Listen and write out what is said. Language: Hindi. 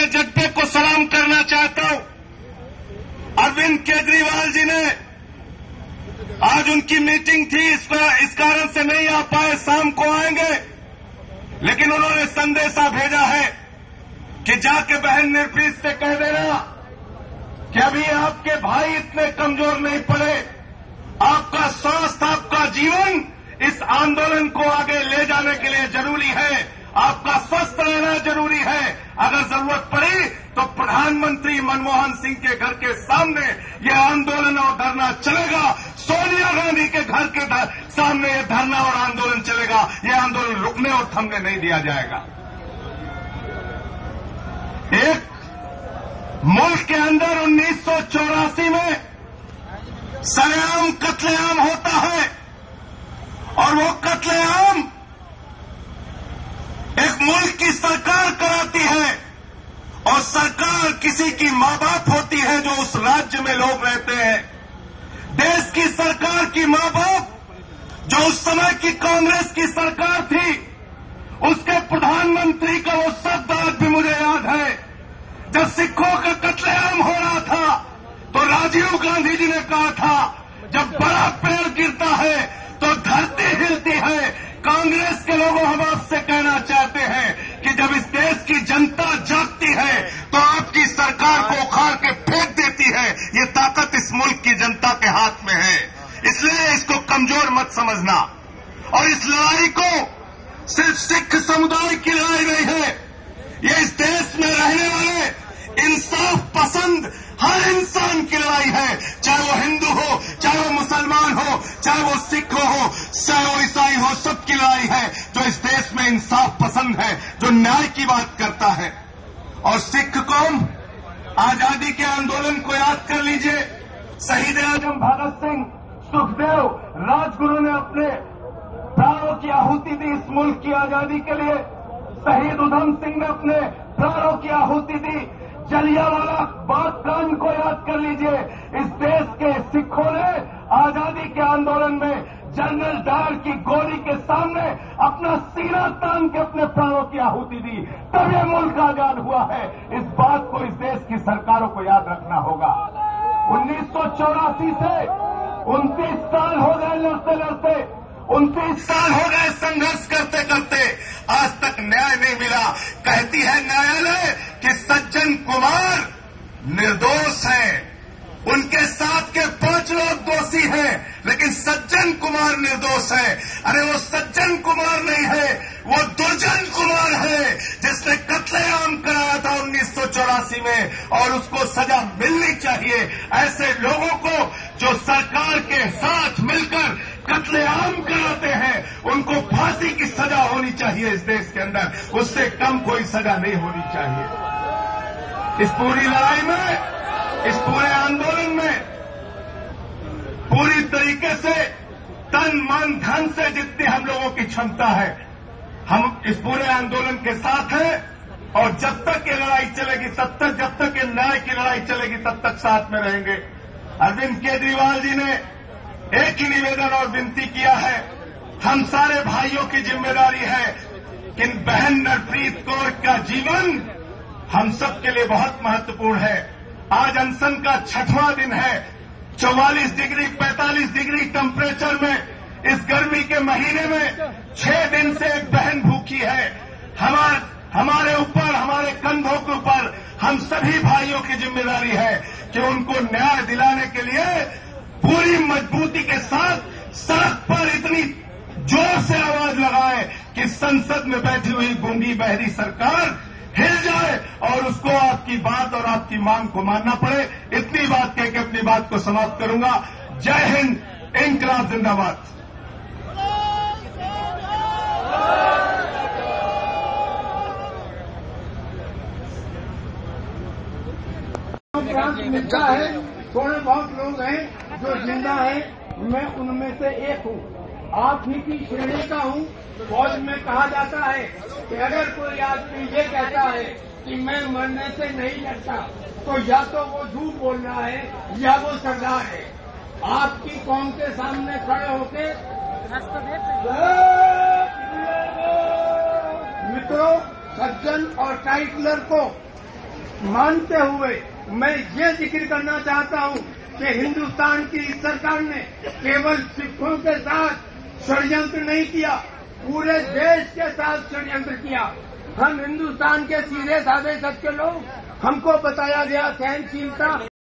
के जज्बे को सलाम करना चाहता हूं। अरविंद केजरीवाल जी ने आज उनकी मीटिंग थी, इस कारण से नहीं आ पाए, शाम को आएंगे, लेकिन उन्होंने संदेशा भेजा है कि जाके बहन निर्प्रीत से कह देना कि अभी आपके भाई इतने कमजोर नहीं पड़े, आपका स्वास्थ्य, आपका जीवन इस आंदोलन को आगे ले जाने के लिए जरूरी है, आपका स्वस्थ रहना जरूरी है। अगर जरूरत पड़ी तो प्रधानमंत्री मनमोहन सिंह के घर के सामने यह आंदोलन और धरना चलेगा, सोनिया गांधी के घर के सामने यह धरना और आंदोलन चलेगा। यह आंदोलन रुकने और थमने नहीं दिया जाएगा। एक मुल्क के अंदर 1984 में सरेआम कत्लेआम होता है और वो कत्लेआम एक मुल्क की सरकार कराती है और सरकार किसी की मां बाप होती है जो उस राज्य में लोग रहते हैं। देश की सरकार की मां बाप जो उस समय की कांग्रेस की सरकार थी, उसके प्रधानमंत्री का वो शब्द आज भी मुझे याद है। जब सिखों का कत्लेआम हो रहा था तो राजीव गांधी जी ने कहा था, जब बड़ा पेड़ गिरता है तो धरती हिलती है। कांग्रेस के लोगों हम आपसे कहना चाहते हैं कि जब इस देश की जनता जागती है तो आपकी सरकार को उखाड़ के फेंक देती है। ये ताकत इस मुल्क की जनता के हाथ में है, इसलिए इसको कमजोर मत समझना। और इस लड़ाई को सिर्फ सिख समुदाय की लड़ाई नहीं है, ये इस देश में रहने वाले इंसाफ पसंद हर इंसान की लड़ाई है, चाहे वो हिंदू हो, चाहे वो मुसलमान हो, चाहे वो सिख हो, चाहे वो ईसाई हो, सबकी लड़ाई है जो इस देश में इंसाफ पसंद है, जो न्याय की बात करता है। और सिख कौम, आजादी के आंदोलन को याद कर लीजिए। शहीद आजम भगत सिंह, सुखदेव, राजगुरु ने अपने प्राणों की आहुति दी इस मुल्क की आजादी के लिए। शहीद उधम सिंह ने अपने प्राणों की आहुति दी। जलियांवाला बाग कांड को याद कर लीजिए। इस देश के सिखों ने आजादी के आंदोलन में जनरल डायर की गोली के सामने अपना सीना तान के अपने प्राणों की आहुति दी, तब यह मुल्क आजाद हुआ है। इस बात को इस देश की सरकारों को याद रखना होगा। 1984 से 29 साल हो गए लड़ते लड़ते, 29 साल हो गए संघर्ष करते करते, आज तक न्याय नहीं मिला। कहती है न्यायालय कि सज्जन कुमार निर्दोष हैं, उनके साथ के 5 लोग दोषी हैं, लेकिन सज्जन कुमार निर्दोष है। अरे वो सज्जन कुमार नहीं है, वो दुर्जन कुमार है जिसने कत्लेआम कराया था 1984 में, और उसको सजा मिलनी चाहिए। ऐसे लोगों को जो सरकार के साथ मिलकर कत्लेआम कराते हैं, उनको फांसी की सजा होनी चाहिए इस देश के अंदर, उससे कम कोई सजा नहीं होनी चाहिए। इस पूरी लड़ाई में, इस पूरे आंदोलन में पूरी तरीके से तन मन धन से जितनी हम लोगों की क्षमता है, हम इस पूरे आंदोलन के साथ हैं। और जब तक ये लड़ाई चलेगी तब तक, जब तक ये न्याय की लड़ाई चलेगी तब तक साथ में रहेंगे। अरविंद केजरीवाल जी ने एक ही निवेदन और विनती किया है, हम सारे भाइयों की जिम्मेदारी है कि बहन नरप्रीत कौर का जीवन हम सबके लिए बहुत महत्वपूर्ण है। आज अनशन का 6वां दिन है। 44 डिग्री 45 डिग्री टेम्परेचर में इस गर्मी के महीने में 6 दिन से एक बहन भूखी है। हमारे ऊपर, हमारे कंधों के ऊपर हम सभी भाइयों की जिम्मेदारी है कि उनको न्याय दिलाने के लिए पूरी मजबूती के साथ सड़क पर इतनी जोर से आवाज लगाए कि संसद में बैठी हुई गूंगी बहरी सरकार हिल जाए और उसको आपकी बात और आपकी मांग को मानना पड़े। इतनी बात कह के अपनी बात को समाप्त करूंगा। जय हिंद, इंकलाब जिंदाबाद। मिलता है, थोड़े बहुत लोग हैं जो जिंदा हैं, मैं उनमें से एक हूँ। आप ही की श्रेणी का हूँ। फौज में कहा जाता है कि अगर कोई आदमी ये कहता है कि मैं मरने से नहीं डरता, तो या तो वो झूठ बोल रहा है या वो सरदार है। आपकी कौम के सामने खड़े होके मित्रों, सज्जन और टाइटलर को मानते हुए मैं ये जिक्र करना चाहता हूँ कि हिंदुस्तान की सरकार ने केवल सिखों के साथ षड्यंत्र नहीं किया, पूरे देश के साथ षड्यंत्र किया। हम हिंदुस्तान के सीधे साधे सच के लोग, हमको बताया गया सहनशीलता